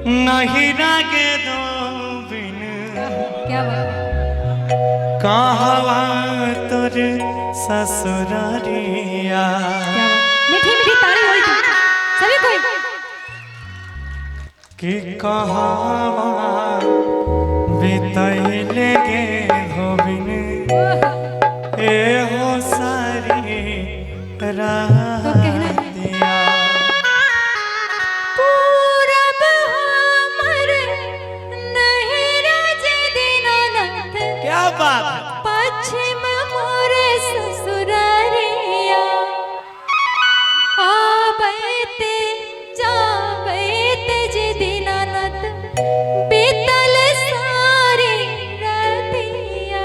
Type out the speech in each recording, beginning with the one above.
नहीं रागे दो बिन क्या बात कहवा तोर ससुरारिया। क्या बात मीठी मीठी ताली हुई थी सभी कोई कि कहवा बितैले गे हो बिन ए हो सारी तो कहना है रातिया। पूरब हमर नहीं राज दीनानाथ क्या बात है। पश्चिम मोरे ससुरारिया आबैते जाबैते जे दीनानाथ बीतल सारी रतिया।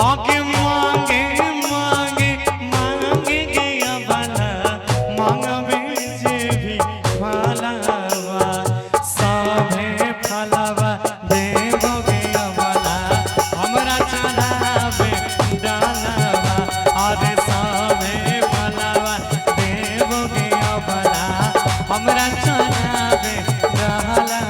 आगे मांगे मांगे मांगे गया भला मांगबे जे भी फलावा सभे फलावा देव गया भला हमरा चढ़ावे डालावा अरे सभे फलावा देव गया भला हमरा चढ़ावे डालावा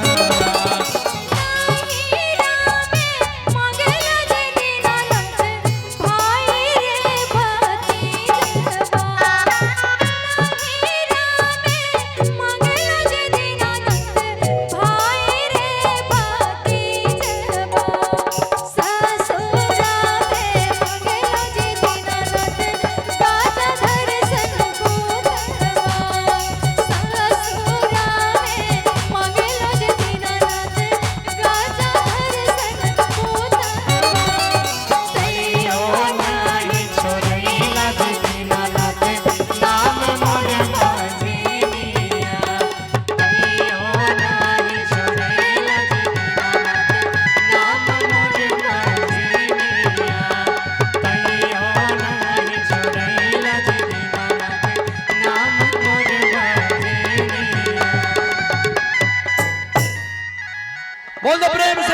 बोल दो प्रेम